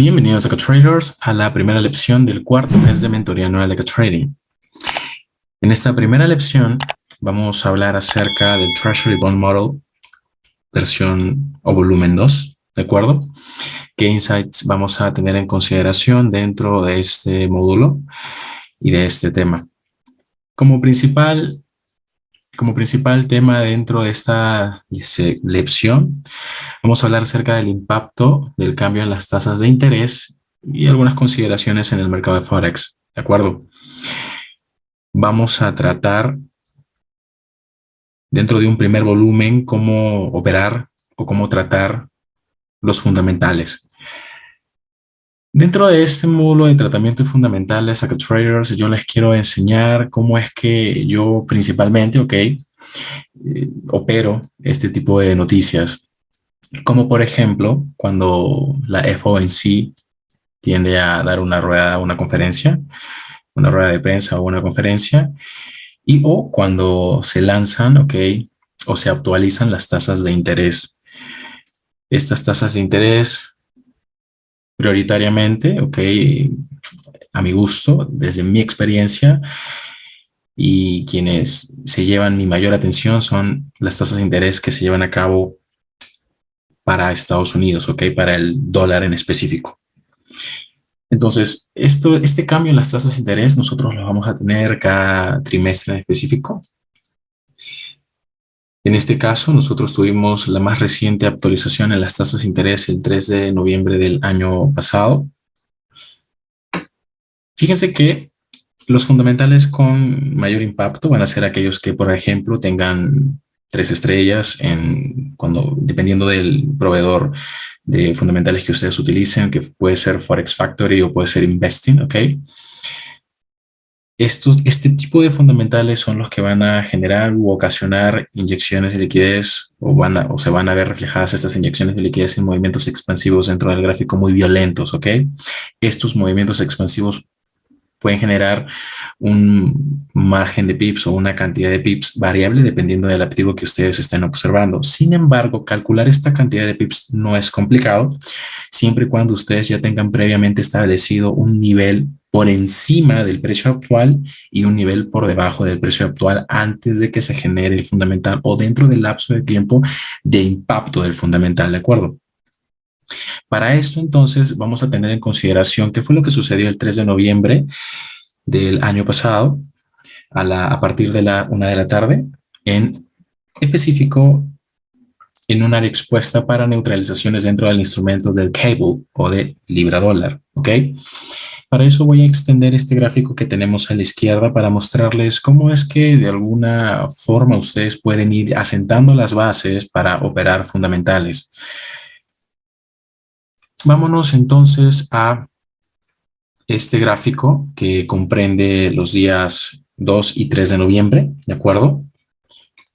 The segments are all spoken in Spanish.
Bienvenidos a CoTraders a la primera lección del cuarto mes de mentoría anual de CoTrading. En esta primera lección vamos a hablar acerca del Treasury Bond Model versión o volumen 2, ¿de acuerdo? ¿Qué insights vamos a tener en consideración dentro de este módulo y de este tema? Como principal tema dentro de esta lección, vamos a hablar acerca del impacto del cambio en las tasas de interés y algunas consideraciones en el mercado de Forex, ¿de acuerdo? Vamos a tratar dentro de un primer volumen cómo operar o cómo tratar los fundamentales. Dentro de este módulo de tratamiento de fundamentales a CoTraders, yo les quiero enseñar cómo es que yo principalmente, opero este tipo de noticias. Como por ejemplo, cuando la FOMC tiende a dar una rueda de prensa o una conferencia, o cuando se lanzan, o se actualizan las tasas de interés. Estas tasas de interés, prioritariamente, a mi gusto, desde mi experiencia, y quienes se llevan mi mayor atención son las tasas de interés que se llevan a cabo para Estados Unidos, para el dólar en específico. Entonces, este cambio en las tasas de interés nosotros lo vamos a tener cada trimestre en específico. En este caso, nosotros tuvimos la más reciente actualización en las tasas de interés el 3 de noviembre del año pasado. Fíjense que los fundamentales con mayor impacto van a ser aquellos que, por ejemplo, tengan 3 estrellas dependiendo del proveedor de fundamentales que ustedes utilicen, que puede ser Forex Factory o puede ser Investing, Este tipo de fundamentales son los que van a generar u ocasionar inyecciones de liquidez o se van a ver reflejadas estas inyecciones de liquidez en movimientos expansivos dentro del gráfico muy violentos, Estos movimientos expansivos pueden generar un margen de pips o una cantidad de pips variable dependiendo del activo que ustedes estén observando. Sin embargo, calcular esta cantidad de pips no es complicado, siempre y cuando ustedes ya tengan previamente establecido un nivel por encima del precio actual y un nivel por debajo del precio actual antes de que se genere el fundamental o dentro del lapso de tiempo de impacto del fundamental, ¿de acuerdo? Para esto, entonces, vamos a tener en consideración qué fue lo que sucedió el 3 de noviembre del año pasado a partir de la 1 de la tarde, en específico en un área expuesta para neutralizaciones dentro del instrumento del cable o de libra dólar, Para eso voy a extender este gráfico que tenemos a la izquierda para mostrarles cómo es que de alguna forma ustedes pueden ir asentando las bases para operar fundamentales. Vámonos entonces a este gráfico que comprende los días 2 y 3 de noviembre, ¿de acuerdo?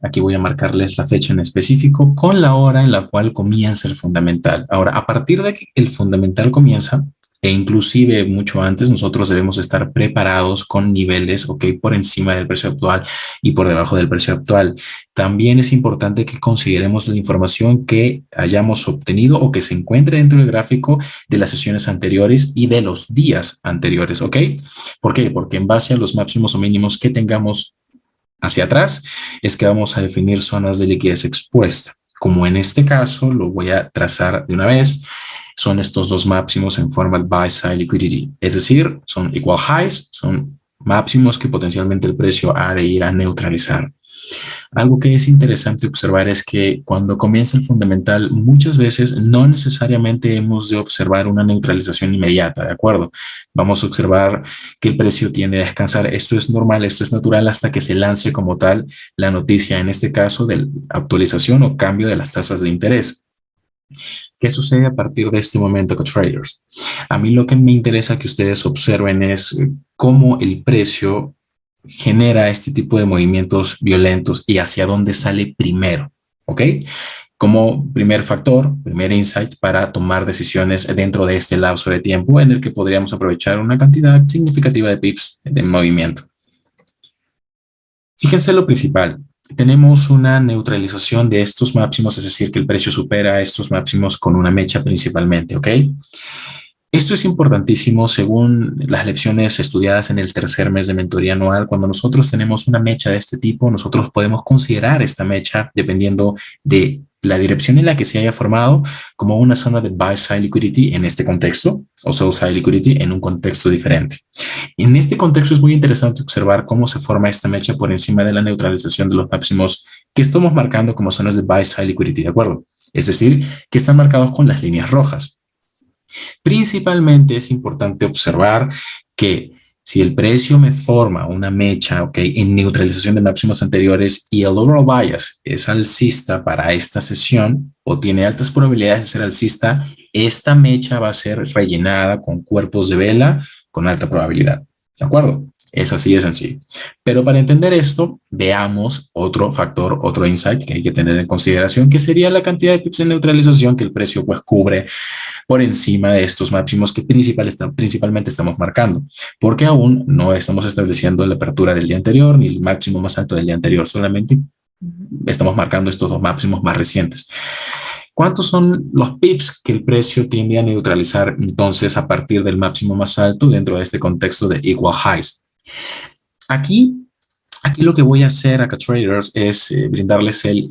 Aquí voy a marcarles la fecha en específico con la hora en la cual comienza el fundamental. Ahora, a partir de que el fundamental comienza, e inclusive mucho antes, nosotros debemos estar preparados con niveles, por encima del precio actual y por debajo del precio actual. También es importante que consideremos la información que hayamos obtenido o que se encuentre dentro del gráfico de las sesiones anteriores y de los días anteriores, ¿Por qué? Porque en base a los máximos o mínimos que tengamos hacia atrás, es que vamos a definir zonas de liquidez expuesta. Como en este caso, lo voy a trazar de una vez, son estos dos máximos en forma de buy side liquidity. Es decir, son equal highs, son máximos que potencialmente el precio ha de ir a neutralizar. Algo que es interesante observar es que cuando comienza el fundamental, muchas veces no necesariamente hemos de observar una neutralización inmediata, ¿de acuerdo? Vamos a observar que el precio tiende a descansar. Esto es normal, esto es natural hasta que se lance como tal la noticia, en este caso de actualización o cambio de las tasas de interés. ¿Qué sucede a partir de este momento con traders? A mí lo que me interesa que ustedes observen es cómo el precio genera este tipo de movimientos violentos y hacia dónde sale primero, Como primer factor, primer insight para tomar decisiones dentro de este lapso de tiempo en el que podríamos aprovechar una cantidad significativa de pips de movimiento. Fíjense lo principal. Tenemos una neutralización de estos máximos, es decir, que el precio supera estos máximos con una mecha principalmente, Esto es importantísimo según las lecciones estudiadas en el tercer mes de mentoría anual. Cuando nosotros tenemos una mecha de este tipo, nosotros podemos considerar esta mecha, dependiendo de la dirección en la que se haya formado, como una zona de buy side liquidity en este contexto o sell side liquidity en un contexto diferente. En este contexto es muy interesante observar cómo se forma esta mecha por encima de la neutralización de los máximos que estamos marcando como zonas de buy side liquidity, ¿de acuerdo? Es decir, que están marcados con las líneas rojas. Principalmente es importante observar que si el precio me forma una mecha, en neutralización de máximos anteriores y el overall bias es alcista para esta sesión o tiene altas probabilidades de ser alcista, esta mecha va a ser rellenada con cuerpos de vela con alta probabilidad. ¿De acuerdo? Es así de sencillo. Pero para entender esto, veamos otro factor, otro insight que hay que tener en consideración, que sería la cantidad de pips de neutralización que el precio pues cubre por encima de estos máximos que principalmente estamos marcando, porque aún no estamos estableciendo la apertura del día anterior ni el máximo más alto del día anterior, solamente estamos marcando estos dos máximos más recientes. ¿Cuántos son los pips que el precio tiende a neutralizar entonces a partir del máximo más alto dentro de este contexto de equal highs? Aquí lo que voy a hacer acá, traders, es brindarles el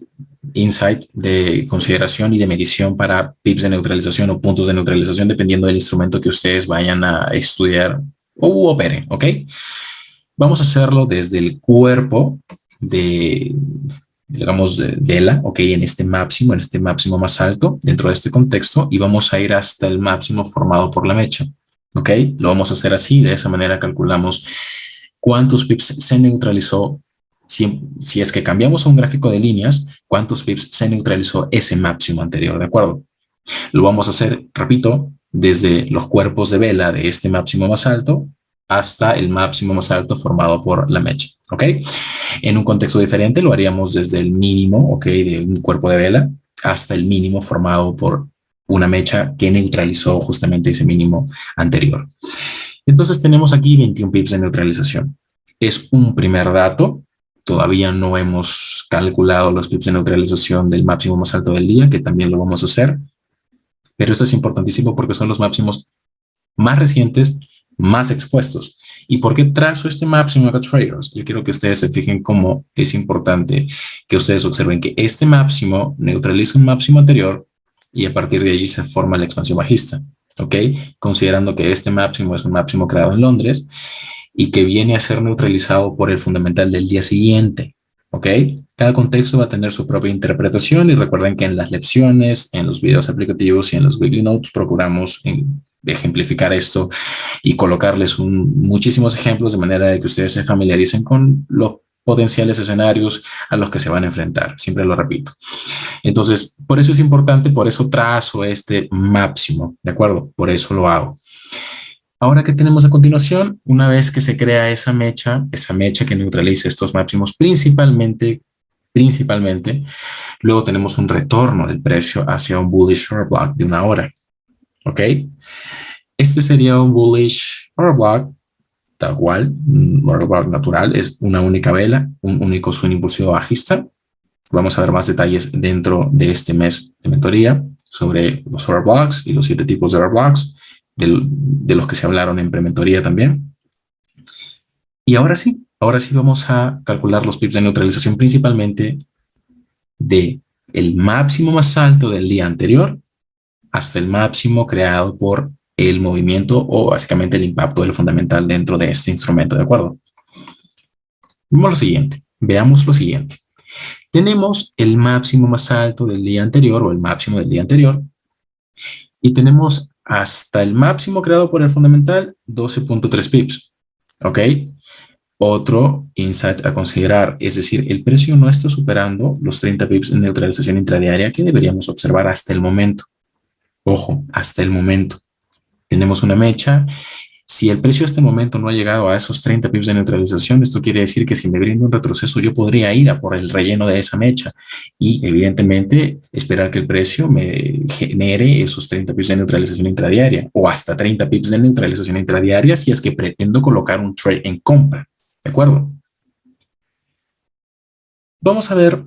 insight de consideración y de medición para pips de neutralización o puntos de neutralización, dependiendo del instrumento que ustedes vayan a estudiar o operen, ¿ok? Vamos a hacerlo desde el cuerpo de, digamos, de vela, ¿ok? En este máximo más alto dentro de este contexto, y vamos a ir hasta el máximo formado por la mecha, ¿ok? Lo vamos a hacer así, de esa manera calculamos cuántos pips se neutralizó. Si es que cambiamos a un gráfico de líneas, cuántos pips se neutralizó ese máximo anterior, ¿de acuerdo? Lo vamos a hacer, repito, desde los cuerpos de vela de este máximo más alto hasta el máximo más alto formado por la mecha, ¿ok? En un contexto diferente lo haríamos desde el mínimo, ¿ok? De un cuerpo de vela hasta el mínimo formado por una mecha que neutralizó justamente ese mínimo anterior. Entonces tenemos aquí 21 pips de neutralización. Es un primer dato. Todavía no hemos calculado los pips de neutralización del máximo más alto del día, que también lo vamos a hacer. Pero esto es importantísimo porque son los máximos más recientes, más expuestos. ¿Y por qué trazo este máximo acá, traders? Yo quiero que ustedes se fijen cómo es importante que ustedes observen que este máximo neutraliza un máximo anterior y a partir de allí se forma la expansión bajista. ¿Ok? Considerando que este máximo es un máximo creado en Londres y que viene a ser neutralizado por el fundamental del día siguiente. ¿Ok? Cada contexto va a tener su propia interpretación y recuerden que en las lecciones, en los videos aplicativos y en los weekly notes procuramos ejemplificar esto y colocarles muchísimos ejemplos de manera de que ustedes se familiaricen con los potenciales escenarios a los que se van a enfrentar. Siempre lo repito. Entonces, por eso es importante, por eso trazo este máximo, ¿de acuerdo? Por eso lo hago. Ahora, ¿qué tenemos a continuación? Una vez que se crea esa mecha que neutraliza estos máximos principalmente, luego tenemos un retorno del precio hacia un bullish order block de una hora, ¿ok? Este sería un bullish order block, tal cual, un order block natural, es una única vela, un único swing impulsivo bajista. Vamos a ver más detalles dentro de este mes de mentoría sobre los order blocks y los 7 tipos de order blocks, de los que se hablaron en prementoría también. Y ahora sí vamos a calcular los pips de neutralización principalmente de el máximo más alto del día anterior hasta el máximo creado por el movimiento o básicamente el impacto del fundamental dentro de este instrumento, ¿de acuerdo? Veamos lo siguiente. Tenemos el máximo más alto del día anterior o el máximo del día anterior y tenemos hasta el máximo creado por el fundamental 12.3 pips, ¿ok? Otro insight a considerar, es decir, el precio no está superando los 30 pips de neutralización intradiaria que deberíamos observar hasta el momento. Ojo, hasta el momento. Tenemos una mecha. Si el precio hasta el momento no ha llegado a esos 30 pips de neutralización, esto quiere decir que si me brinda un retroceso, yo podría ir a por el relleno de esa mecha y evidentemente esperar que el precio me genere esos 30 pips de neutralización intradiaria o hasta 30 pips de neutralización intradiaria si es que pretendo colocar un trade en compra. ¿De acuerdo? Vamos a ver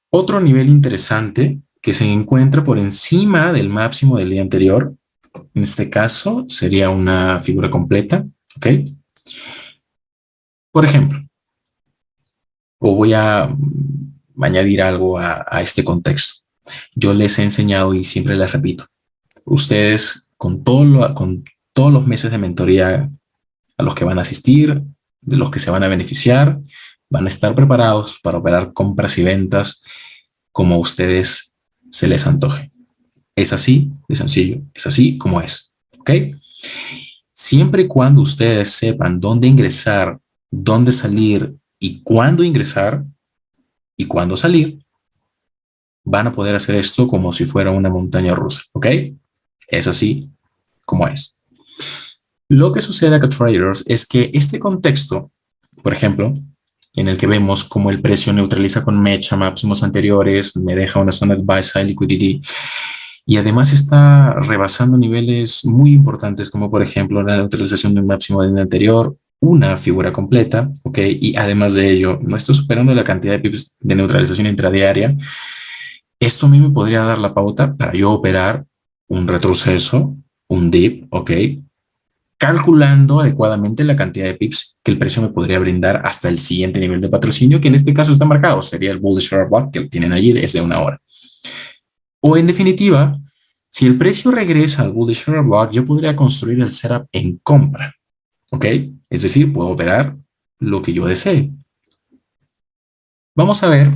otro nivel interesante que se encuentra por encima del máximo del día anterior En este caso sería una figura completa, ¿ok? Por ejemplo, o voy a añadir algo a este contexto. Yo les he enseñado y siempre les repito, ustedes con todos los meses de mentoría a los que van a asistir, de los que se van a beneficiar, van a estar preparados para operar compras y ventas como a ustedes se les antoje. Es así de sencillo, es así como es, ¿ok? Siempre y cuando ustedes sepan dónde ingresar, dónde salir y cuándo salir, van a poder hacer esto como si fuera una montaña rusa, ¿ok? Es así como es. Lo que sucede acá, traders, es que este contexto, por ejemplo, en el que vemos cómo el precio neutraliza con mecha máximos anteriores, me deja una zona de buy side liquidity y además está rebasando niveles muy importantes como por ejemplo la neutralización de un máximo del anterior, una figura completa, ¿ok? Y además de ello, no está superando la cantidad de pips de neutralización intradiaria. Esto a mí me podría dar la pauta para yo operar un retroceso, un dip, ¿ok? Calculando adecuadamente la cantidad de pips que el precio me podría brindar hasta el siguiente nivel de patrocinio, que en este caso está marcado, sería el bullish order block que tienen allí desde una hora. O en definitiva, si el precio regresa al bullish order block, yo podría construir el setup en compra, ¿ok? Es decir, puedo operar lo que yo desee. Vamos a ver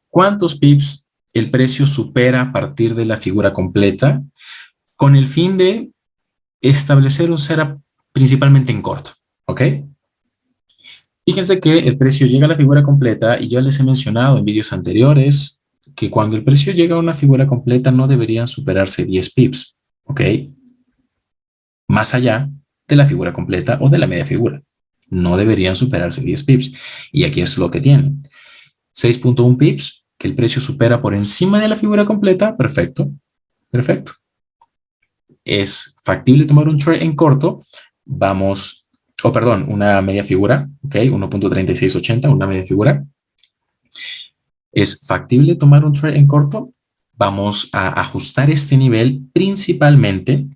cuántos pips el precio supera a partir de la figura completa con el fin de establecer un setup principalmente en corto, ¿ok? Fíjense que el precio llega a la figura completa y yo les he mencionado en vídeos anteriores que cuando el precio llega a una figura completa no deberían superarse 10 pips, ¿ok? Más allá de la figura completa o de la media figura. No deberían superarse 10 pips. Y aquí es lo que tienen. 6.1 pips, que el precio supera por encima de la figura completa. Perfecto, perfecto. Es factible tomar un trade en corto. Vamos, perdón, una media figura, ¿ok? 1.3680, una media figura. Es factible tomar un trade en corto. Vamos a ajustar este nivel principalmente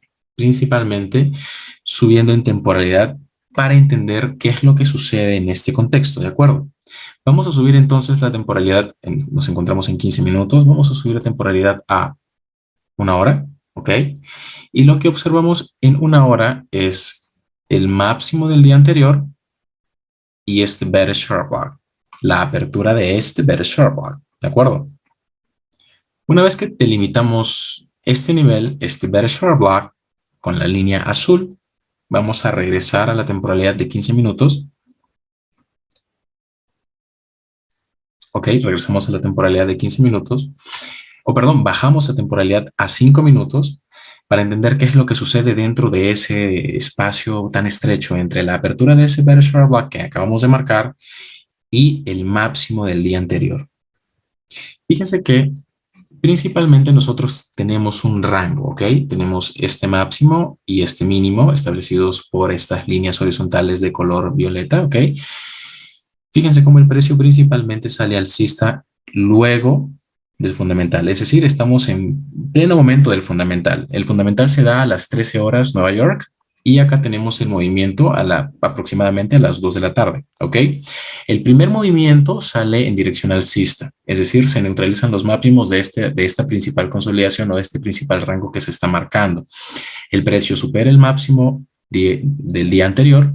subiendo en temporalidad para entender qué es lo que sucede en este contexto, ¿de acuerdo? Vamos a subir entonces la temporalidad, nos encontramos en 15 minutos, vamos a subir la temporalidad a una hora, ¿ok? Y lo que observamos en una hora es el máximo del día anterior y este bearish short block, la apertura de este bearish short block, ¿de acuerdo? Una vez que delimitamos este nivel, este bearish short block, con la línea azul, vamos a regresar a la temporalidad de 15 minutos. Ok, regresamos a la temporalidad de 15 minutos. O perdón, bajamos la temporalidad a 5 minutos para entender qué es lo que sucede dentro de ese espacio tan estrecho entre la apertura de ese bearish short block que acabamos de marcar y el máximo del día anterior. Fíjense que principalmente nosotros tenemos un rango, ¿ok? Tenemos este máximo y este mínimo establecidos por estas líneas horizontales de color violeta, ¿ok? Fíjense cómo el precio principalmente sale alcista luego del fundamental, es decir, estamos en pleno momento del fundamental. El fundamental se da a las 13 horas Nueva York y acá tenemos el movimiento aproximadamente a las 2 de la tarde, ¿ok? El primer movimiento sale en dirección alcista, es decir, se neutralizan los máximos de esta principal consolidación o de este principal rango que se está marcando. El precio supera el máximo del día anterior,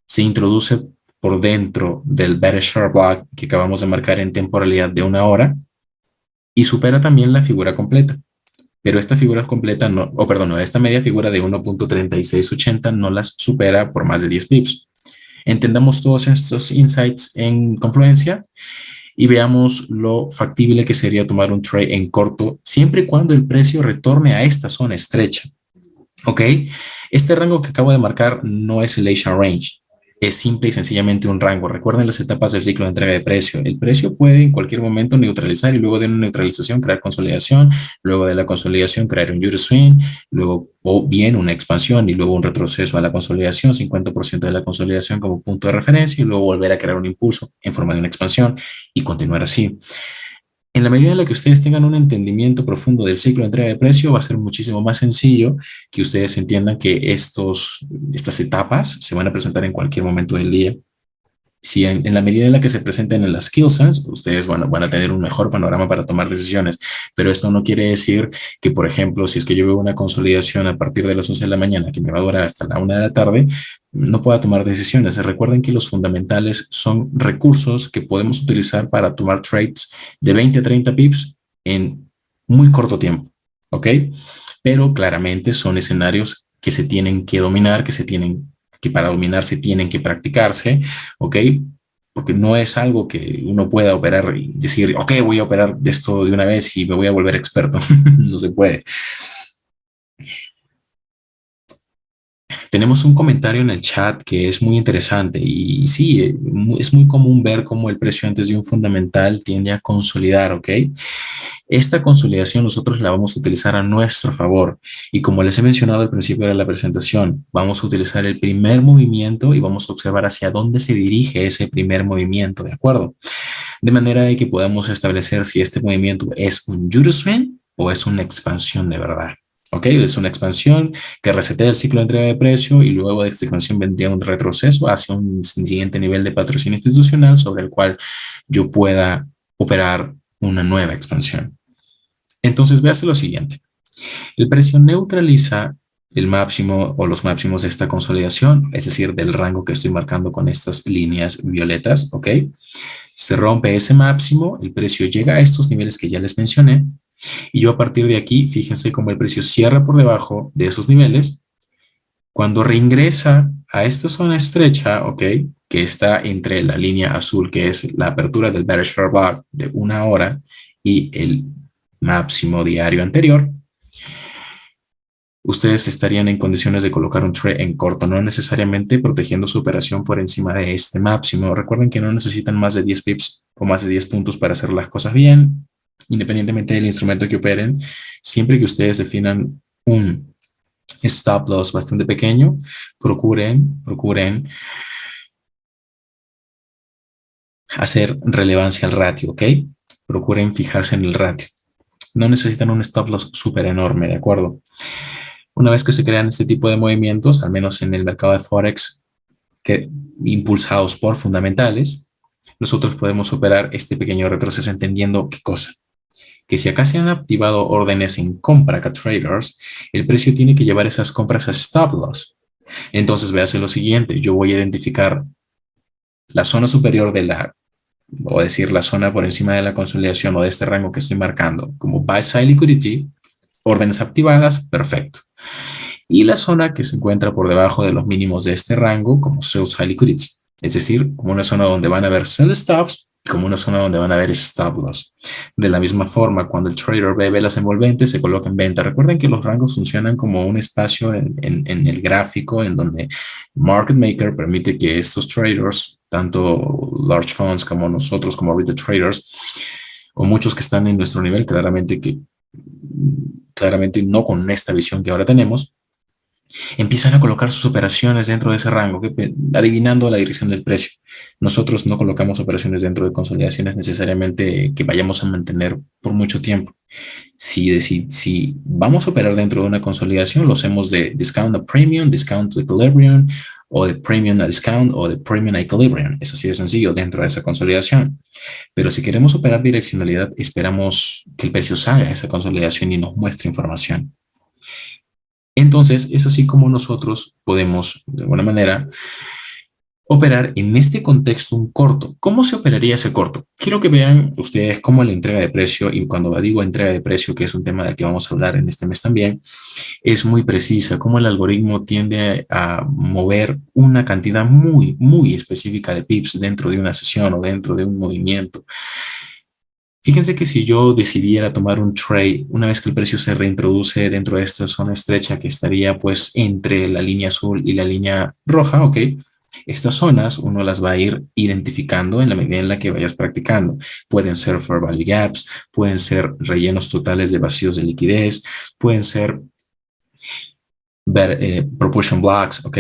se introduce por dentro del bearish short block que acabamos de marcar en temporalidad de una hora y supera también la figura completa. Pero esta figura completa, no, esta media figura de 1.3680 no las supera por más de 10 pips. Entendamos todos estos insights en confluencia y veamos lo factible que sería tomar un trade en corto siempre y cuando el precio retorne a esta zona estrecha. ¿Ok? Este rango que acabo de marcar no es el Asian Range. Es simple y sencillamente un rango. Recuerden las etapas del ciclo de entrega de precio. El precio puede en cualquier momento neutralizar y luego de una neutralización crear consolidación, luego de la consolidación crear un Euro swing, luego o bien una expansión y luego un retroceso a la consolidación, 50% de la consolidación como punto de referencia y luego volver a crear un impulso en forma de una expansión y continuar así. En la medida en la que ustedes tengan un entendimiento profundo del ciclo de entrega de precio, va a ser muchísimo más sencillo que ustedes entiendan que estas etapas se van a presentar en cualquier momento del día. Si en la medida en la que se presenten en las skill sets, ustedes van a tener un mejor panorama para tomar decisiones, pero esto no quiere decir que, por ejemplo, si es que yo veo una consolidación a partir de las 11 de la mañana que me va a durar hasta la 1 de la tarde, no pueda tomar decisiones. Recuerden que los fundamentales son recursos que podemos utilizar para tomar trades de 20 a 30 pips en muy corto tiempo, ¿ok? Pero claramente son escenarios que se tienen que dominar, que para dominarse tienen que practicarse, ¿ok? Porque no es algo que uno pueda operar y decir, ok, voy a operar esto de una vez y me voy a volver experto. No se puede. Tenemos un comentario en el chat que es muy interesante y sí, es muy común ver cómo el precio antes de un fundamental tiende a consolidar, ¿ok? Esta consolidación nosotros la vamos a utilizar a nuestro favor y como les he mencionado al principio de la presentación, vamos a utilizar el primer movimiento y vamos a observar hacia dónde se dirige ese primer movimiento, ¿de acuerdo? De manera de que podamos establecer si este movimiento es un Euroswing o es una expansión de verdad. ¿Ok? Es una expansión que resetea el ciclo de entrega de precio y luego de esta expansión vendría un retroceso hacia un siguiente nivel de patrocinio institucional sobre el cual yo pueda operar una nueva expansión. Entonces, véase lo siguiente. El precio neutraliza el máximo o los máximos de esta consolidación, es decir, del rango que estoy marcando con estas líneas violetas, ¿ok? Se rompe ese máximo, el precio llega a estos niveles que ya les mencioné, y yo a partir de aquí, fíjense cómo el precio cierra por debajo de esos niveles. Cuando reingresa a esta zona estrecha, ¿ok? Que está entre la línea azul, que es la apertura del bearish block de 1 hora, y el máximo diario anterior, ustedes estarían en condiciones de colocar un trade en corto, no necesariamente protegiendo su operación por encima de este máximo. Recuerden que no necesitan más de 10 pips o más de 10 puntos para hacer las cosas bien, independientemente del instrumento que operen, siempre que ustedes definan un stop loss bastante pequeño, procuren hacer relevancia al ratio, ¿ok? Procuren fijarse en el ratio. No necesitan un stop loss súper enorme, ¿de acuerdo? Una vez que se crean este tipo de movimientos, al menos en el mercado de Forex, que, impulsados por fundamentales, nosotros podemos operar este pequeño retroceso entendiendo qué cosa. Que si acá se han activado órdenes en compra acá traders, el precio tiene que llevar esas compras a stop loss. Entonces, véase lo siguiente, yo voy a identificar la zona superior de o decir la zona por encima de la consolidación o de este rango que estoy marcando como buy side liquidity, órdenes activadas, perfecto. Y la zona que se encuentra por debajo de los mínimos de este rango como sell side liquidity, es decir, como una zona donde van a haber sell stops y como una zona donde van a haber stop loss. De la misma forma, cuando el trader ve velas envolventes, se coloca en venta. Recuerden que los rangos funcionan como un espacio en el gráfico en donde market maker permite que estos traders, tanto large funds como nosotros, como retail traders, o muchos que están en nuestro nivel, claramente no con esta visión que ahora tenemos, empiezan a colocar sus operaciones dentro de ese rango, adivinando la dirección del precio. Nosotros no colocamos operaciones dentro de consolidaciones necesariamente que vayamos a mantener por mucho tiempo. Si vamos a operar dentro de una consolidación, lo hacemos de discount a premium, discount a equilibrium, o de premium a discount, o de premium a equilibrium. Es así de sencillo dentro de esa consolidación. Pero si queremos operar direccionalidad, esperamos que el precio salga a esa consolidación y nos muestre información. Entonces, es así como nosotros podemos, de alguna manera, operar en este contexto un corto. ¿Cómo se operaría ese corto? Quiero que vean ustedes cómo la entrega de precio, y cuando digo entrega de precio, que es un tema del que vamos a hablar en este mes también, es muy precisa, cómo el algoritmo tiende a mover una cantidad muy, muy específica de pips dentro de una sesión o dentro de un movimiento. Fíjense que si yo decidiera tomar un trade, una vez que el precio se reintroduce dentro de esta zona estrecha que estaría pues entre la línea azul y la línea roja, ¿ok? Estas zonas uno las va a ir identificando en la medida en la que vayas practicando. Pueden ser fair value gaps, pueden ser rellenos totales de vacíos de liquidez, pueden ser proportion blocks, ¿ok?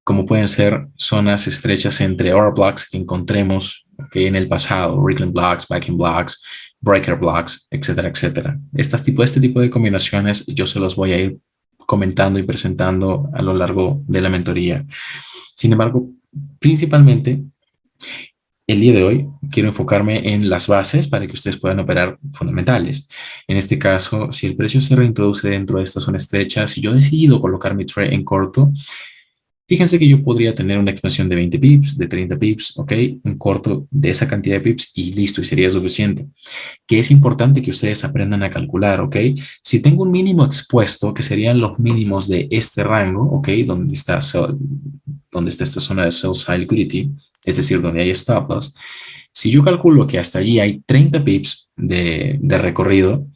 Como pueden ser zonas estrechas entre order blocks que encontremos ¿ok? En el pasado, Wriggling Blocks, Backing Blocks, Breaker Blocks, etcétera, etcétera. Este tipo de combinaciones yo se los voy a ir comentando y presentando a lo largo de la mentoría. Sin embargo, principalmente el día de hoy quiero enfocarme en las bases para que ustedes puedan operar fundamentales. En este caso, si el precio se reintroduce dentro de esta zona estrecha, si yo decido colocar mi trade en corto, fíjense que yo podría tener una expansión de 20 pips, de 30 pips, ¿ok? Un corto de esa cantidad de pips y listo, y sería suficiente. Que es importante que ustedes aprendan a calcular, ¿ok? Si tengo un mínimo expuesto, que serían los mínimos de este rango, ¿ok? Donde está esta zona de sell side liquidity, es decir, donde hay stop loss. Si yo calculo que hasta allí hay 30 pips de recorrido,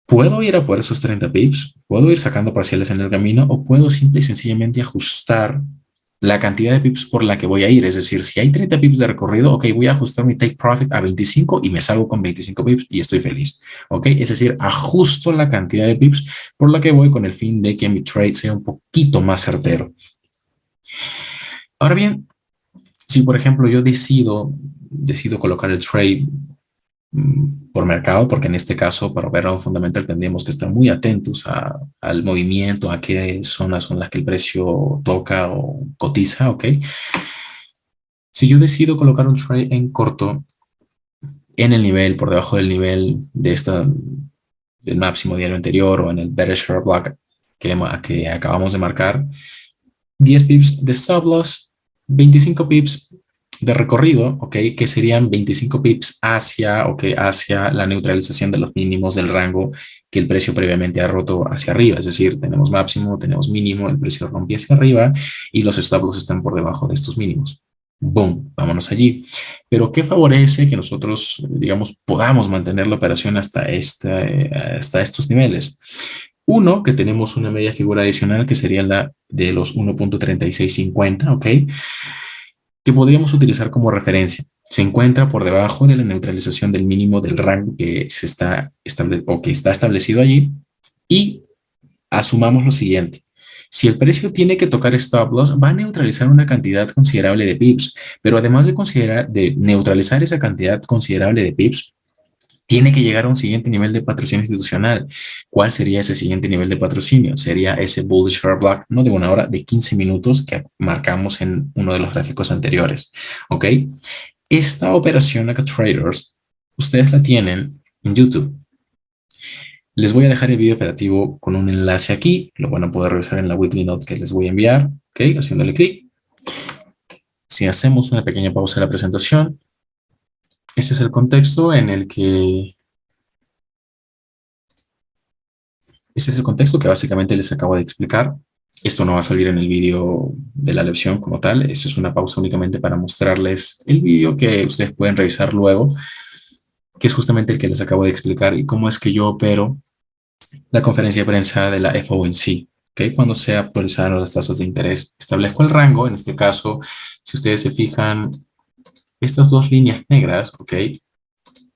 puedo ir a por esos 30 pips, puedo ir sacando parciales en el camino o puedo simple y sencillamente ajustar la cantidad de pips por la que voy a ir. Es decir, si hay 30 pips de recorrido, ok, voy a ajustar mi take profit a 25 y me salgo con 25 pips y estoy feliz. Ok, es decir, ajusto la cantidad de pips por la que voy con el fin de que mi trade sea un poquito más certero. Ahora bien, si por ejemplo yo decido colocar el trade por mercado, porque en este caso para ver un fundamental tendríamos que estar muy atentos al movimiento, a qué zonas son las que el precio toca o cotiza, ¿ok? Si yo decido colocar un trade en corto en el nivel, por debajo del nivel del máximo diario anterior o en el bearish share block que acabamos de marcar, 10 pips de stop loss, 25 pips de recorrido, ¿ok? Que serían 25 pips hacia la neutralización de los mínimos del rango que el precio previamente ha roto hacia arriba. Es decir, tenemos máximo, tenemos mínimo, el precio rompe hacia arriba y los stop loss están por debajo de estos mínimos. Boom, vámonos allí. Pero ¿qué favorece que nosotros, digamos, podamos mantener la operación hasta estos niveles? Uno, que tenemos una media figura adicional que sería la de los 1.3650, ¿ok? Que podríamos utilizar como referencia. Se encuentra por debajo de la neutralización del mínimo del rango que está establecido allí y asumamos lo siguiente. Si el precio tiene que tocar stop loss, va a neutralizar una cantidad considerable de pips, pero además de neutralizar esa cantidad considerable de pips, tiene que llegar a un siguiente nivel de patrocinio institucional. ¿Cuál sería ese siguiente nivel de patrocinio? Sería ese bullish share block, no de una hora, de 15 minutos que marcamos en uno de los gráficos anteriores. ¿Ok? Esta operación acá traders, ustedes la tienen en YouTube. Les voy a dejar el video operativo con un enlace aquí. Lo van a poder revisar en la weekly note que les voy a enviar. ¿Ok? Haciéndole clic. Si hacemos una pequeña pausa en la presentación, este es el contexto en el que Este es el contexto que básicamente les acabo de explicar. Esto no va a salir en el vídeo de la lección como tal. Esto es una pausa únicamente para mostrarles el vídeo que ustedes pueden revisar luego, que es justamente el que les acabo de explicar y cómo es que yo opero la conferencia de prensa de la FOMC. ¿Okay? Cuando se actualizaron las tasas de interés, establezco el rango. En este caso, si ustedes se fijan, estas dos líneas negras, ¿ok?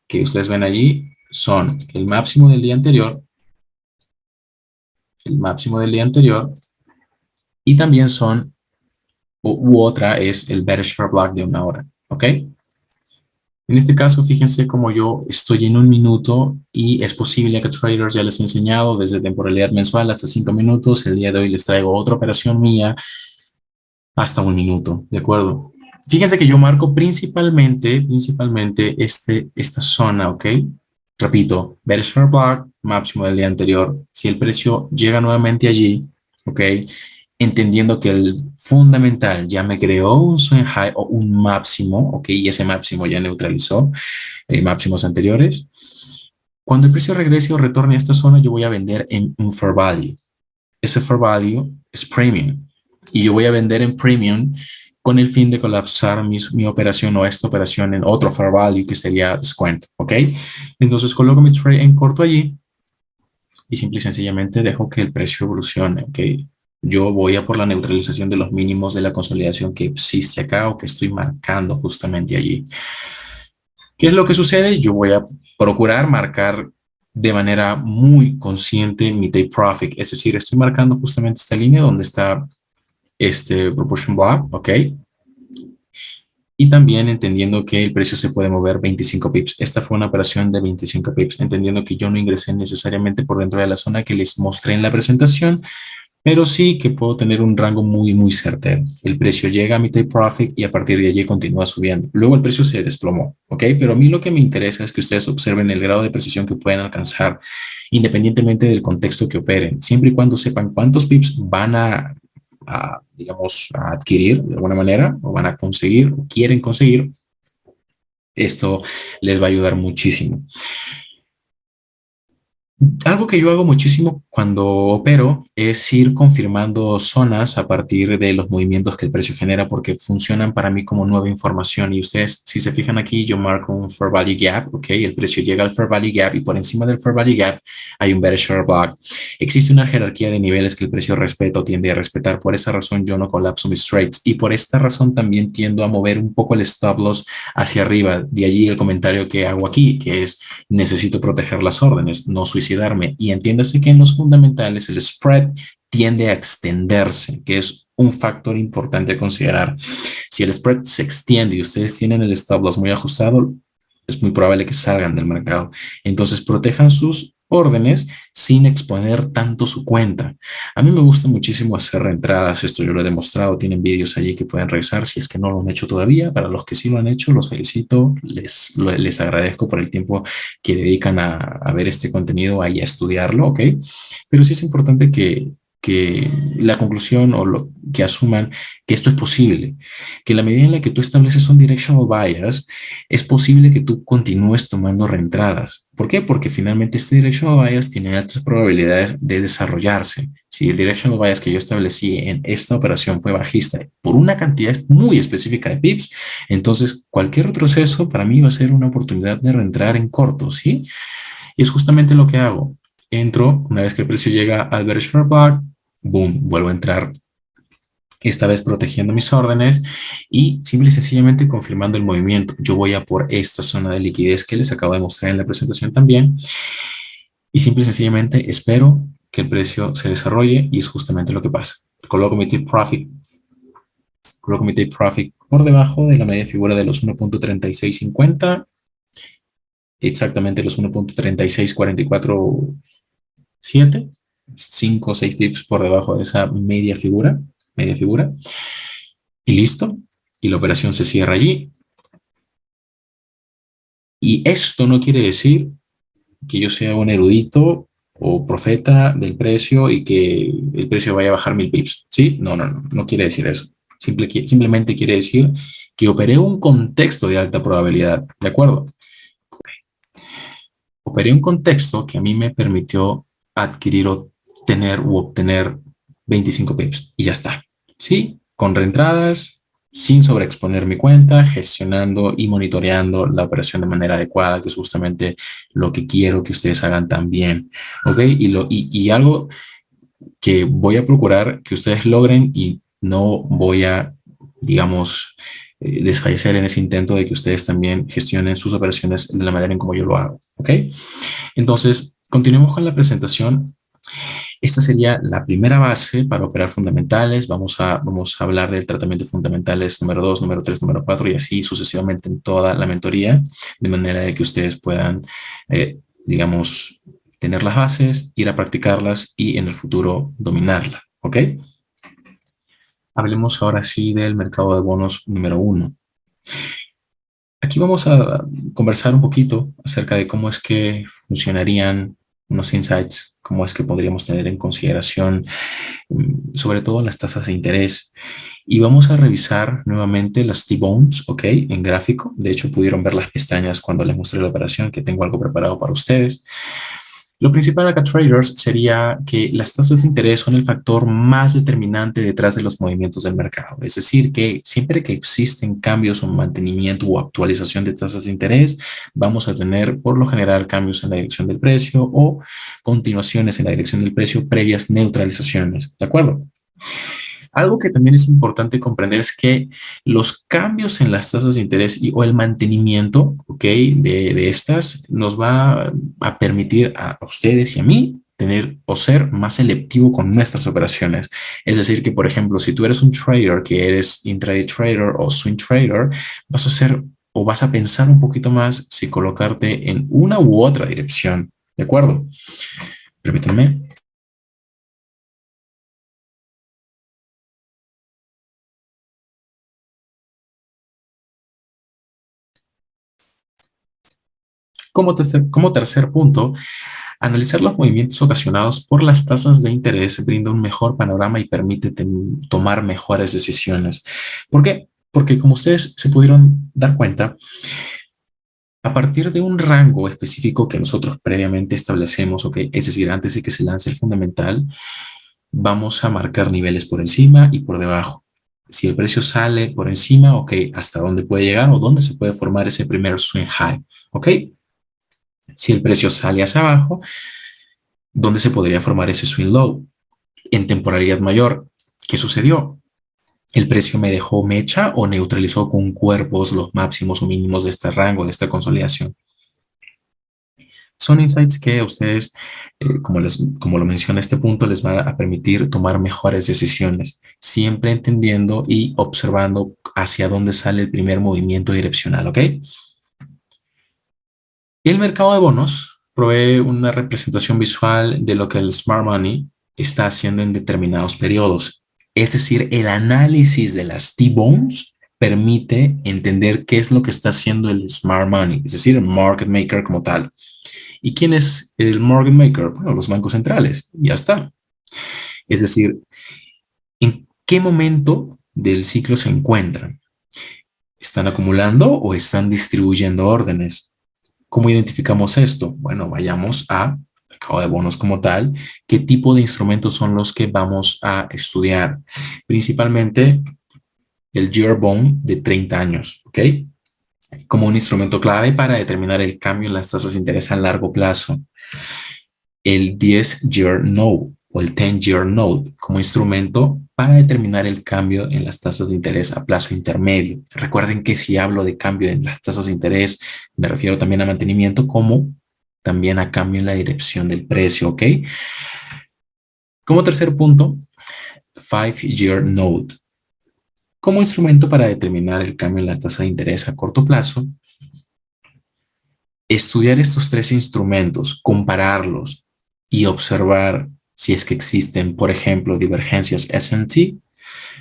Que ustedes ven allí, son el máximo del día anterior, y también son, u otra es el bearish share block de una hora, ¿ok? En este caso, fíjense como yo estoy en un minuto y es posible que traders ya les he enseñado desde temporalidad mensual hasta 5 minutos. El día de hoy les traigo otra operación mía hasta un minuto, ¿de acuerdo? Fíjense que yo marco principalmente esta zona, ¿ok? Repito, bearish share block, máximo del día anterior. Si el precio llega nuevamente allí, ¿ok? Entendiendo que el fundamental ya me creó un swing high o un máximo, ¿ok? Y ese máximo ya neutralizó máximos anteriores. Cuando el precio regrese o retorne a esta zona, yo voy a vender en un fair value. Ese fair value es premium. Y yo voy a vender en premium con el fin de colapsar mi operación o esta operación en otro fair value que sería descuento, ¿ok? Entonces coloco mi trade en corto allí y simple y sencillamente dejo que el precio evolucione, ¿ok? Yo voy a por la neutralización de los mínimos de la consolidación que existe acá o que estoy marcando justamente allí. ¿Qué es lo que sucede? Yo voy a procurar marcar de manera muy consciente mi take profit, es decir, estoy marcando justamente esta línea donde está este proportion block, ¿ok? Y también entendiendo que el precio se puede mover 25 pips. Esta fue una operación de 25 pips, entendiendo que yo no ingresé necesariamente por dentro de la zona que les mostré en la presentación, pero sí que puedo tener un rango muy certero. El precio llega a mi take profit y a partir de allí continúa subiendo. Luego el precio se desplomó, ¿ok? Pero a mí lo que me interesa es que ustedes observen el grado de precisión que pueden alcanzar independientemente del contexto que operen, siempre y cuando sepan cuántos pips van digamos, a adquirir de alguna manera o van a conseguir o quieren conseguir. Esto les va a ayudar muchísimo. Algo que yo hago muchísimo cuando opero es ir confirmando zonas a partir de los movimientos que el precio genera porque funcionan para mí como nueva información y ustedes, si se fijan aquí, yo marco un Fair Value Gap, ¿ok? El precio llega al Fair Value Gap y por encima del Fair Value Gap hay un Bearish Order Block. Existe una jerarquía de niveles que el precio respeta o tiende a respetar. Por esa razón yo no colapso mis trades y por esta razón también tiendo a mover un poco el stop loss hacia arriba. De allí el comentario que hago aquí, que es necesito proteger las órdenes, no suicidarme. Y entiéndase que en los fundamentales el spread tiende a extenderse, que es un factor importante a considerar. Si el spread se extiende y ustedes tienen el stop loss muy ajustado, es muy probable que salgan del mercado. Entonces, protejan sus órdenes sin exponer tanto su cuenta. A mí me gusta muchísimo hacer reentradas, esto yo lo he demostrado, tienen vídeos allí que pueden revisar si es que no lo han hecho todavía. Para los que sí lo han hecho, los felicito, les agradezco por el tiempo que dedican a ver este contenido y a estudiarlo, ¿ok? Pero sí es importante que la conclusión o lo que asuman que esto es posible, que la medida en la que tú estableces un directional bias, es posible que tú continúes tomando reentradas. ¿Por qué? Porque finalmente este directional bias tiene altas probabilidades de desarrollarse. Si el directional bias que yo establecí en esta operación fue bajista por una cantidad muy específica de pips, entonces cualquier retroceso para mí va a ser una oportunidad de reentrar en corto, ¿sí? Y es justamente lo que hago. Entro, una vez que el precio llega al bearish order block, boom, vuelvo a entrar, esta vez protegiendo mis órdenes y simple y sencillamente confirmando el movimiento. Yo voy a por esta zona de liquidez que les acabo de mostrar en la presentación también y simple y sencillamente espero que el precio se desarrolle y es justamente lo que pasa. Coloco mi take profit, por debajo de la media figura de los 1.3650, exactamente los 1.36447, 5 o 6 pips por debajo de esa media figura, y listo. Y la operación se cierra allí. Y esto no quiere decir que yo sea un erudito o profeta del precio y que el precio vaya a bajar 1000 pips. ¿Sí? No quiere decir eso. Simplemente quiere decir que operé un contexto de alta probabilidad. ¿De acuerdo? Okay. Operé un contexto que a mí me permitió adquirir o tener u obtener 25 pips y ya está. ¿Sí? Con reentradas, sin sobreexponer mi cuenta, gestionando y monitoreando la operación de manera adecuada, que es justamente lo que quiero que ustedes hagan también. ¿Ok? Y algo que voy a procurar que ustedes logren y no voy a, digamos, desfallecer en ese intento de que ustedes también gestionen sus operaciones de la manera en como yo lo hago. ¿Ok? Entonces, continuemos con la presentación. Esta sería la primera base para operar fundamentales. Vamos a hablar del tratamiento de fundamentales número 2, número 3, número 4 y así sucesivamente en toda la mentoría, de manera de que ustedes puedan, digamos, tener las bases, ir a practicarlas y en el futuro dominarla. ¿Ok? Hablemos ahora sí del mercado de bonos número 1. Aquí vamos a conversar un poquito acerca de cómo es que funcionarían unos insights, cómo es que podríamos tener en consideración sobre todo las tasas de interés. Y vamos a revisar nuevamente las T-Bones, ¿ok? En gráfico. De hecho, pudieron ver las pestañas cuando les mostré la operación, que tengo algo preparado para ustedes. Lo principal acá, traders, sería que las tasas de interés son el factor más determinante detrás de los movimientos del mercado. Es decir, que siempre que existen cambios o mantenimiento o actualización de tasas de interés, vamos a tener por lo general cambios en la dirección del precio o continuaciones en la dirección del precio previas neutralizaciones. ¿De acuerdo? Algo que también es importante comprender es que los cambios en las tasas de interés o el mantenimiento, ¿ok? de estas nos va a permitir a ustedes y a mí tener o ser más selectivo con nuestras operaciones. Es decir, que por ejemplo, si tú eres un trader, que eres intraday trader o swing trader, vas a hacer o vas a pensar un poquito más si colocarte en una u otra dirección. ¿De acuerdo? Permítanme. Como tercer punto, analizar los movimientos ocasionados por las tasas de interés brinda un mejor panorama y permite tomar mejores decisiones. ¿Por qué? Porque como ustedes se pudieron dar cuenta, a partir de un rango específico que nosotros previamente establecemos, ¿ok? Es decir, antes de que se lance el fundamental, vamos a marcar niveles por encima y por debajo. Si el precio sale por encima, ¿ok? ¿Hasta dónde puede llegar o dónde se puede formar ese primer swing high? ¿Ok? Si el precio sale hacia abajo, ¿dónde se podría formar ese swing low? En temporalidad mayor, ¿qué sucedió? ¿El precio me dejó mecha o neutralizó con cuerpos los máximos o mínimos de este rango, de esta consolidación? Son insights que a ustedes, como lo menciona este punto, les va a permitir tomar mejores decisiones, siempre entendiendo y observando hacia dónde sale el primer movimiento direccional, ¿ok? Y el mercado de bonos provee una representación visual de lo que el Smart Money está haciendo en determinados periodos. Es decir, el análisis de las T-Bones permite entender qué es lo que está haciendo el Smart Money, es decir, el market maker como tal. ¿Y quién es el market maker? Bueno, los bancos centrales. Ya está. Es decir, ¿en qué momento del ciclo se encuentran? ¿Están acumulando o están distribuyendo órdenes? ¿Cómo identificamos esto? Bueno, vayamos a mercado de bonos como tal. ¿Qué tipo de instrumentos son los que vamos a estudiar? Principalmente el Year Bond de 30 años, ¿ok? Como un instrumento clave para determinar el cambio en las tasas de interés a largo plazo. El 10-year note o el 10-year note como instrumento para determinar el cambio en las tasas de interés a plazo intermedio. Recuerden que si hablo de cambio en las tasas de interés, me refiero también a mantenimiento como también a cambio en la dirección del precio, ¿ok? Como tercer punto, 5-year note como instrumento para determinar el cambio en la tasa de interés a corto plazo. Estudiar estos tres instrumentos, compararlos y observar si es que existen, por ejemplo, divergencias S&T,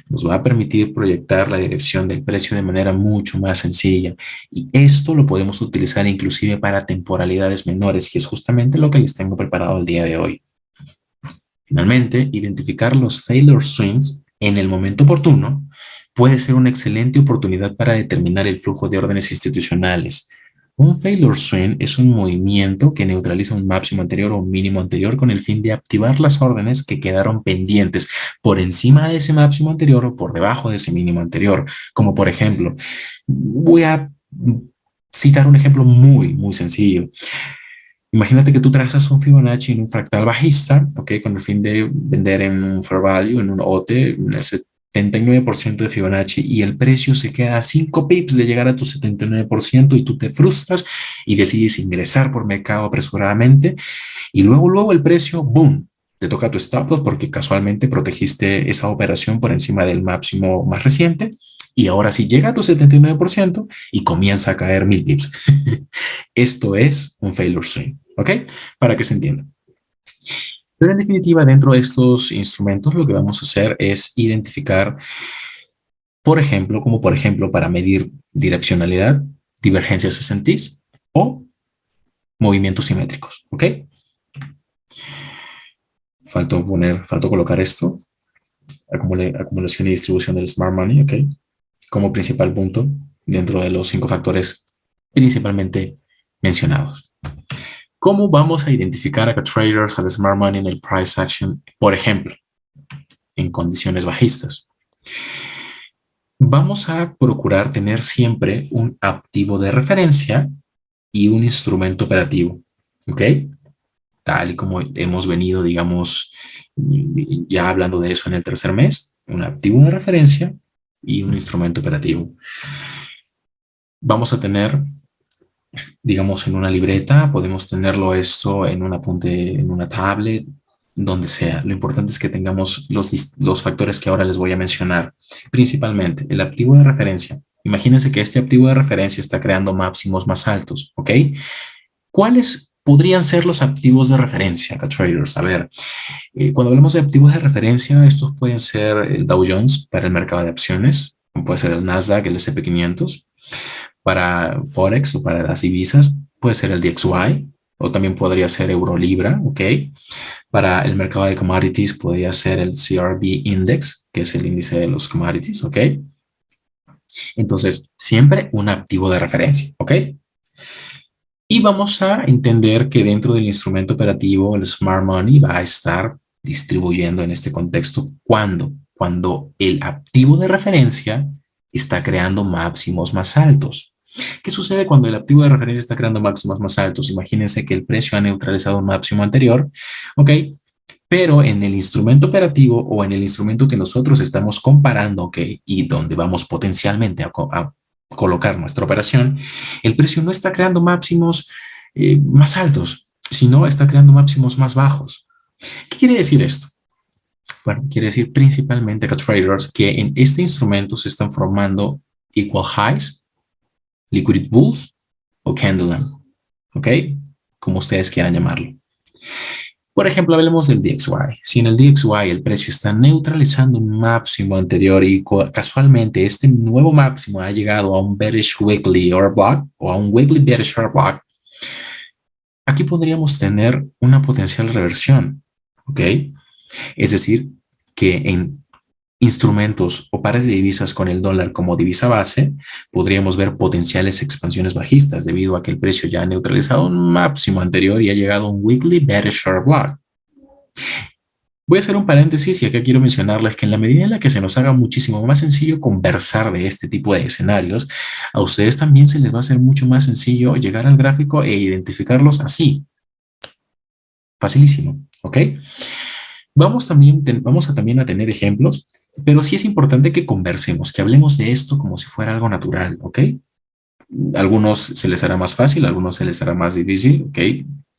nos va a permitir proyectar la dirección del precio de manera mucho más sencilla. Y esto lo podemos utilizar inclusive para temporalidades menores, y es justamente lo que les tengo preparado el día de hoy. Finalmente, identificar los failure swings en el momento oportuno puede ser una excelente oportunidad para determinar el flujo de órdenes institucionales. Un failure swing es un movimiento que neutraliza un máximo anterior o un mínimo anterior con el fin de activar las órdenes que quedaron pendientes por encima de ese máximo anterior o por debajo de ese mínimo anterior. Como por ejemplo, voy a citar un ejemplo muy sencillo. Imagínate que tú trazas un Fibonacci en un fractal bajista, ¿ok? Con el fin de vender en un fair value, en un OTE, en el 79% de Fibonacci y el precio se queda a 5 pips de llegar a tu 79% y tú te frustras y decides ingresar por mercado apresuradamente y luego el precio, boom, te toca tu stop loss porque casualmente protegiste esa operación por encima del máximo más reciente y ahora sí llega a tu 79% y comienza a caer 1000 pips. Esto es un failure swing, ¿ok? Para que se entienda. Pero en definitiva, dentro de estos instrumentos, lo que vamos a hacer es identificar, por ejemplo, como por ejemplo para medir direccionalidad, divergencias S&Ts o movimientos simétricos, ¿ok? Faltó colocar esto, acumulación y distribución del Smart Money, ¿ok? Como principal punto dentro de los 5 factores principalmente mencionados. ¿Cómo vamos a identificar a traders al Smart Money en el price action, por ejemplo, en condiciones bajistas? Vamos a procurar tener siempre un activo de referencia y un instrumento operativo, ¿ok? Tal y como hemos venido, digamos, ya hablando de eso en el tercer mes, un activo de referencia y un instrumento operativo. Vamos a tener digamos, en una libreta, podemos tenerlo esto en un apunte, en una tablet, donde sea. Lo importante es que tengamos los factores que ahora les voy a mencionar. Principalmente, el activo de referencia. Imagínense que este activo de referencia está creando máximos más altos, ¿ok? ¿Cuáles podrían ser los activos de referencia acá, traders? A ver, cuando hablamos de activos de referencia, estos pueden ser el Dow Jones para el mercado de acciones, como puede ser el Nasdaq, el S&P 500. Para Forex o para las divisas, puede ser el DXY o también podría ser Euro Libra, ¿ok? Para el mercado de commodities podría ser el CRB Index, que es el índice de los commodities, ¿ok? Entonces, siempre un activo de referencia, ¿ok? Y vamos a entender que dentro del instrumento operativo, el Smart Money va a estar distribuyendo en este contexto cuando el activo de referencia está creando máximos más altos. ¿Qué sucede cuando el activo de referencia está creando máximos más altos? Imagínense que el precio ha neutralizado un máximo anterior, ¿ok? Pero en el instrumento operativo o en el instrumento que nosotros estamos comparando, ¿ok? Y donde vamos potencialmente a colocar nuestra operación, el precio no está creando máximos más altos, sino está creando máximos más bajos. ¿Qué quiere decir esto? Bueno, quiere decir principalmente que traders que en este instrumento se están formando equal highs, liquidity bulls o candle lamp, ¿ok? Como ustedes quieran llamarlo. Por ejemplo, hablemos del DXY. Si en el DXY el precio está neutralizando un máximo anterior y casualmente este nuevo máximo ha llegado a un bearish weekly order block o a un weekly bearish order block, aquí podríamos tener una potencial reversión, ¿ok? Es decir, que en instrumentos o pares de divisas con el dólar como divisa base, podríamos ver potenciales expansiones bajistas debido a que el precio ya ha neutralizado un máximo anterior y ha llegado a un weekly bearish order block. Voy a hacer un paréntesis y acá quiero mencionarles que en la medida en la que se nos haga muchísimo más sencillo conversar de este tipo de escenarios, a ustedes también se les va a hacer mucho más sencillo llegar al gráfico e identificarlos así. Facilísimo, ¿ok? Vamos a también a tener ejemplos, pero sí es importante que conversemos, que hablemos de esto como si fuera algo natural, ¿ok? A algunos se les hará más fácil, a algunos se les hará más difícil, ¿ok?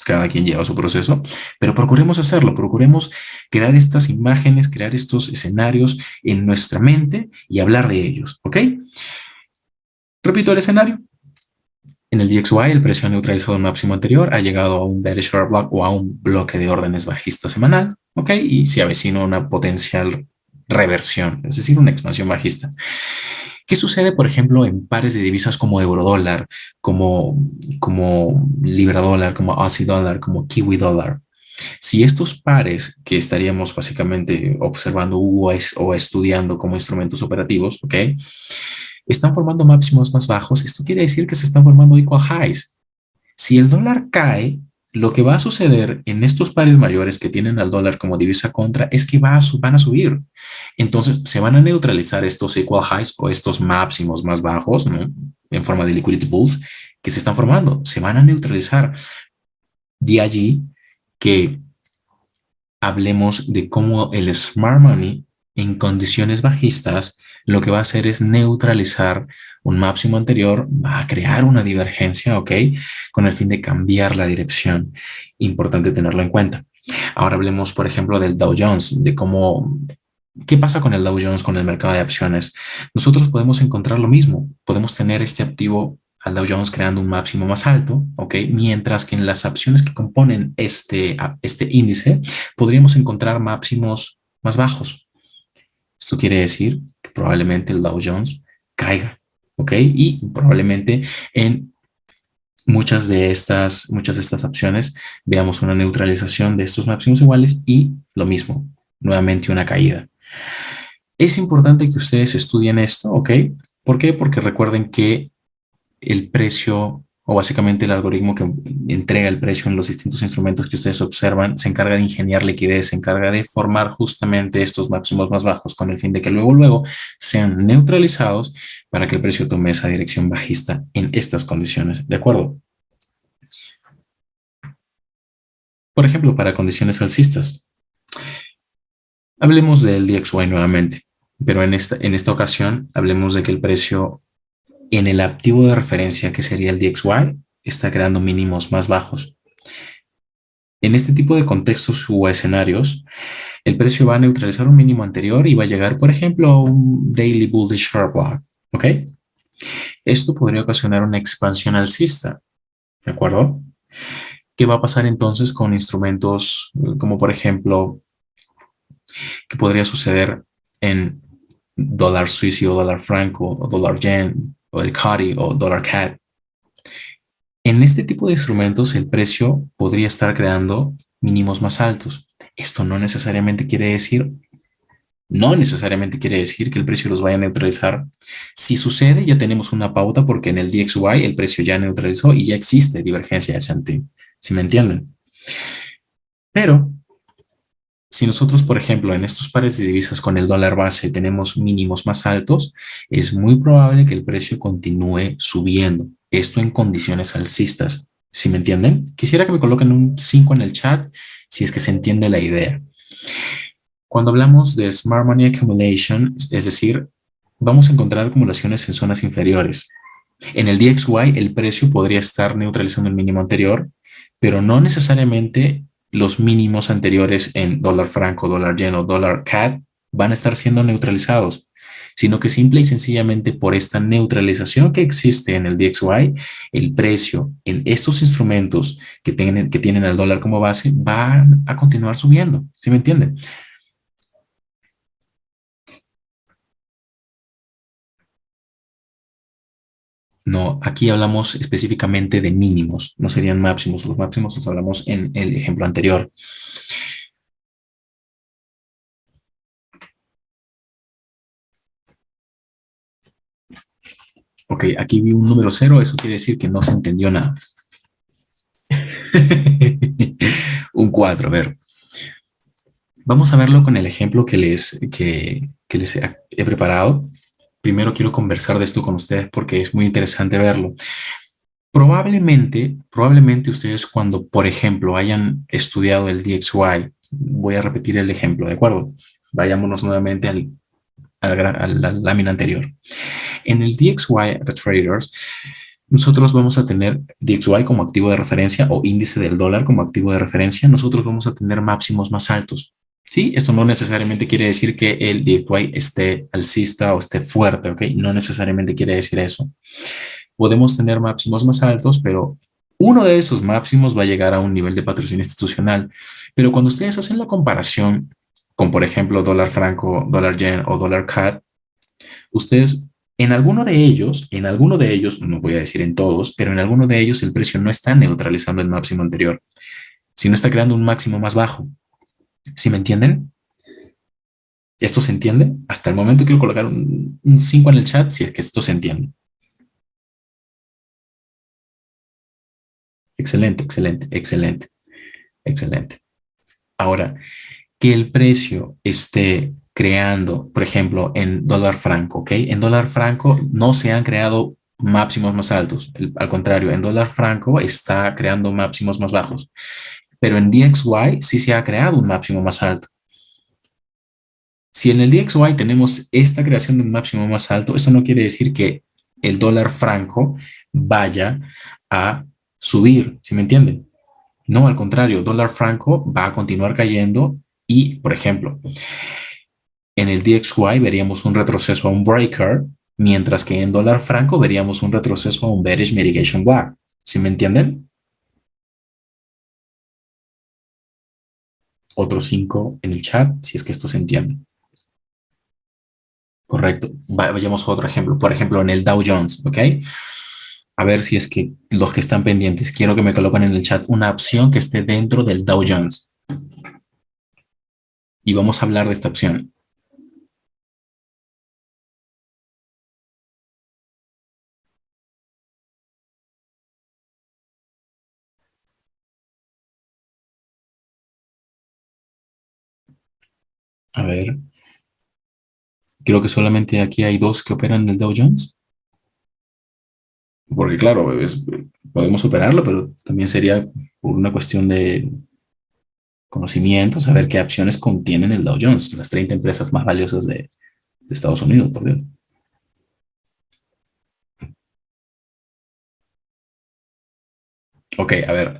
Cada quien lleva su proceso, pero procuremos hacerlo, procuremos crear estas imágenes, crear estos escenarios en nuestra mente y hablar de ellos, ¿ok? Repito el escenario. En el DXY, el precio ha neutralizado un máximo anterior, ha llegado a un bearish order block o a un bloque de órdenes bajista semanal, ¿ok? Y se avecina una potencial reversión, es decir, una expansión bajista. ¿Qué sucede, por ejemplo, en pares de divisas como eurodólar, como libra dólar, como Aussie dólar, como kiwi dólar? Si estos pares que estaríamos básicamente observando o estudiando como instrumentos operativos, ¿ok? Están formando máximos más bajos, esto quiere decir que se están formando equal highs. Si el dólar cae, lo que va a suceder en estos pares mayores que tienen al dólar como divisa contra es que van a subir. Entonces se van a neutralizar estos equal highs o estos máximos más bajos, ¿no? En forma de liquidity bulls que se están formando. Se van a neutralizar. De allí que hablemos de cómo el smart money en condiciones bajistas lo que va a hacer es neutralizar un máximo anterior, va a crear una divergencia, ¿ok? Con el fin de cambiar la dirección. Importante tenerlo en cuenta. Ahora hablemos, por ejemplo, del Dow Jones, de cómo, qué pasa con el Dow Jones, con el mercado de acciones. Nosotros podemos encontrar lo mismo. Podemos tener este activo al Dow Jones creando un máximo más alto, ¿ok? Mientras que en las acciones que componen este índice podríamos encontrar máximos más bajos. Esto quiere decir que probablemente el Dow Jones caiga, ¿ok? Y probablemente en muchas de estas opciones veamos una neutralización de estos máximos iguales y lo mismo, nuevamente una caída. Es importante que ustedes estudien esto, ¿ok? ¿Por qué? Porque recuerden que el precio o básicamente el algoritmo que entrega el precio en los distintos instrumentos que ustedes observan se encarga de ingeniar liquidez, se encarga de formar justamente estos máximos más bajos con el fin de que luego sean neutralizados para que el precio tome esa dirección bajista en estas condiciones. ¿De acuerdo? Por ejemplo, para condiciones alcistas. Hablemos del DXY nuevamente, pero en esta ocasión hablemos de que el precio en el activo de referencia que sería el DXY está creando mínimos más bajos. En este tipo de contextos o escenarios, el precio va a neutralizar un mínimo anterior y va a llegar, por ejemplo, a un Daily Bullish Short Block, ¿ok? Esto podría ocasionar una expansión alcista, ¿de acuerdo? ¿Qué va a pasar entonces con instrumentos como, por ejemplo, que podría suceder en dólar suizo, dólar franco, o dólar yen, o el CAD o dólar CAD? En este tipo de instrumentos, el precio podría estar creando mínimos más altos. Esto no necesariamente quiere decir que el precio los vaya a neutralizar. Si sucede, ya tenemos una pauta porque en el DXY el precio ya neutralizó y ya existe divergencia de S&P. ¿Sí me entienden? Pero si nosotros, por ejemplo, en estos pares de divisas con el dólar base tenemos mínimos más altos, es muy probable que el precio continúe subiendo. Esto en condiciones alcistas. ¿Sí me entienden? Quisiera que me coloquen un 5 en el chat si es que se entiende la idea. Cuando hablamos de Smart Money Accumulation, es decir, vamos a encontrar acumulaciones en zonas inferiores. En el DXY el precio podría estar neutralizando el mínimo anterior, pero no necesariamente los mínimos anteriores en dólar franco, dólar yen o dólar CAD van a estar siendo neutralizados, sino que simple y sencillamente por esta neutralización que existe en el DXY, el precio en estos instrumentos que tienen al dólar como base va a continuar subiendo. ¿Sí me entienden? No, aquí hablamos específicamente de mínimos, no serían máximos. Los máximos los hablamos en el ejemplo anterior. Ok, aquí vi un número cero, eso quiere decir que no se entendió nada. Un 4, a ver. Vamos a verlo con el ejemplo que les he preparado. Primero quiero conversar de esto con ustedes porque es muy interesante verlo. Probablemente ustedes cuando, por ejemplo, hayan estudiado el DXY, voy a repetir el ejemplo, ¿de acuerdo? Vayámonos nuevamente a la lámina anterior. En el DXY Traders, nosotros vamos a tener DXY como activo de referencia o índice del dólar como activo de referencia. Nosotros vamos a tener máximos más altos. Sí, esto no necesariamente quiere decir que el DXY esté alcista o esté fuerte, ¿ok? No necesariamente quiere decir eso. Podemos tener máximos más altos, pero uno de esos máximos va a llegar a un nivel de patrocinio institucional. Pero cuando ustedes hacen la comparación con, por ejemplo, dólar franco, dólar yen o dólar CAD, ustedes en alguno de ellos, no voy a decir en todos, pero en alguno de ellos el precio no está neutralizando el máximo anterior, sino está creando un máximo más bajo. ¿Sí me entienden? ¿Esto se entiende? Hasta el momento quiero colocar un 5 en el chat si es que esto se entiende. Excelente, excelente, excelente, excelente. Ahora, que el precio esté creando, por ejemplo, en dólar franco, ¿ok? En dólar franco no se han creado máximos más altos. Al contrario, en dólar franco está creando máximos más bajos. Pero en DXY sí se ha creado un máximo más alto. Si en el DXY tenemos esta creación de un máximo más alto, eso no quiere decir que el dólar franco vaya a subir, ¿sí me entienden? No, al contrario, dólar franco va a continuar cayendo y, por ejemplo, en el DXY veríamos un retroceso a un breaker, mientras que en dólar franco veríamos un retroceso a un bearish mitigation block. ¿Sí me entienden? Otro 5 en el chat, si es que esto se entiende. Correcto. Vayamos a otro ejemplo. Por ejemplo, en el Dow Jones, ¿ok? A ver si es que los que están pendientes, quiero que me coloquen en el chat una opción que esté dentro del Dow Jones. Y vamos a hablar de esta opción. A ver, creo que solamente aquí hay dos que operan en el Dow Jones. Porque claro, podemos operarlo, pero también sería por una cuestión de conocimiento, saber qué acciones contienen el Dow Jones, las 30 empresas más valiosas de Estados Unidos, por Dios. Ok, a ver.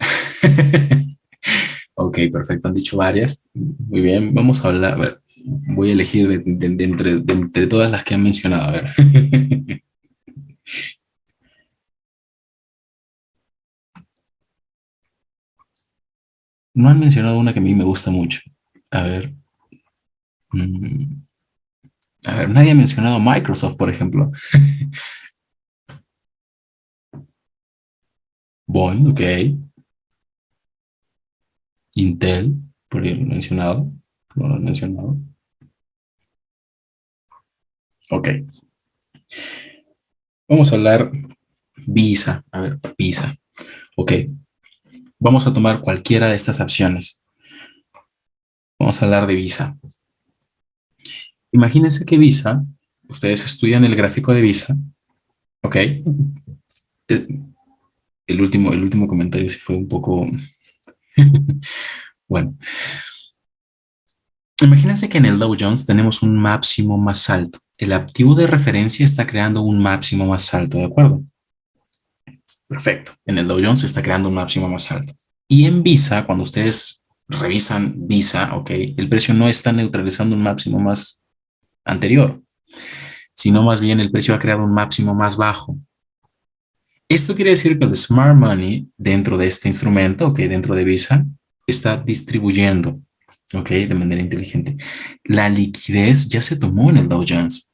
Ok, perfecto, han dicho varias. Muy bien, vamos a hablar. A ver, voy a elegir de entre todas las que han mencionado. A ver. No han mencionado una que a mí me gusta mucho. A ver. mm, a ver, nadie ha mencionado Microsoft, por ejemplo. Boeing, ok. Intel, por ahí lo han mencionado. No lo han mencionado. Ok. Vamos a hablar Visa. A ver, Visa. Ok. Vamos a tomar cualquiera de estas opciones. Vamos a hablar de Visa. Imagínense que Visa, ustedes estudian el gráfico de Visa, ¿ok? El último comentario sí fue un poco... Bueno, imagínense que en el Dow Jones tenemos un máximo más alto. El activo de referencia está creando un máximo más alto, ¿de acuerdo? Perfecto. En el Dow Jones se está creando un máximo más alto. Y en Visa, cuando ustedes revisan Visa, ¿ok? El precio no está neutralizando un máximo más anterior, sino más bien el precio ha creado un máximo más bajo. Esto quiere decir que el smart money dentro de este instrumento, ok, dentro de Visa, está distribuyendo, ok, de manera inteligente. La liquidez ya se tomó en el Dow Jones.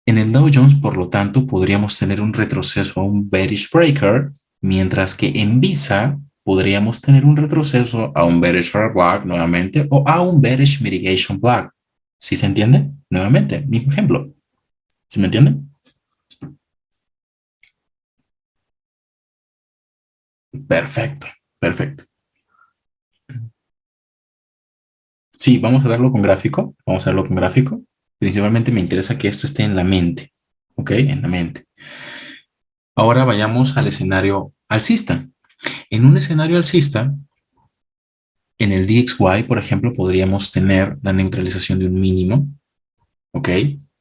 En el Dow Jones, por lo tanto, podríamos tener un retroceso a un bearish breaker, mientras que en Visa podríamos tener un retroceso a un bearish block nuevamente o a un bearish mitigation block. ¿Sí se entiende? Nuevamente, mismo ejemplo. ¿Sí me entiende? Perfecto, perfecto. Sí, vamos a verlo con gráfico. Vamos a verlo con gráfico. Principalmente me interesa que esto esté en la mente. ¿Ok? En la mente. Ahora vayamos al escenario alcista. En un escenario alcista, en el DXY, por ejemplo, podríamos tener la neutralización de un mínimo. ¿Ok?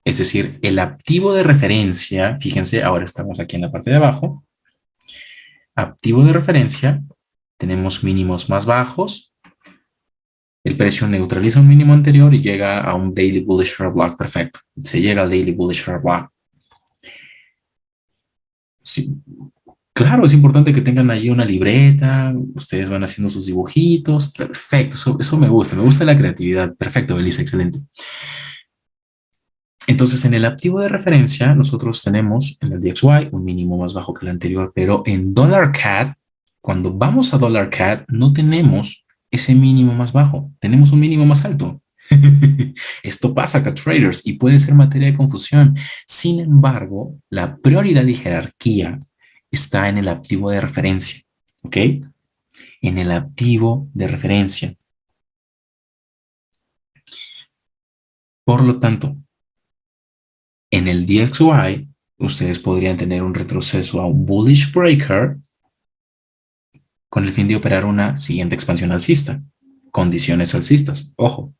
Es decir, el activo de referencia, fíjense, ahora estamos aquí en la parte de abajo. Activo de referencia, tenemos mínimos más bajos. El precio neutraliza un mínimo anterior y llega a un Daily Bullish Share Block perfecto. Se llega al Daily Bullish Share Block. Sí, claro, es importante que tengan ahí una libreta, ustedes van haciendo sus dibujitos. Perfecto, eso me gusta la creatividad. Perfecto, Belisa, excelente. Entonces, en el activo de referencia, nosotros tenemos en el DXY un mínimo más bajo que el anterior, pero en Dollar CAD, cuando vamos a Dollar CAD, no tenemos ese mínimo más bajo, tenemos un mínimo más alto. Esto pasa acá, traders, y puede ser materia de confusión. Sin embargo, la prioridad y jerarquía está en el activo de referencia, ¿ok? En el activo de referencia. Por lo tanto, en el DXY, ustedes podrían tener un retroceso a un bullish breaker con el fin de operar una siguiente expansión alcista. Condiciones alcistas, ojo.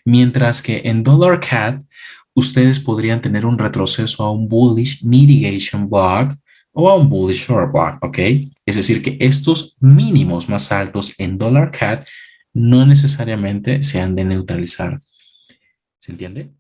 Mientras que en Dollar CAD, ustedes podrían tener un retroceso a un bullish mitigation block o a un bullish short block, ¿ok? Es decir, que estos mínimos más altos en Dollar CAD no necesariamente se han de neutralizar. ¿Se entiende?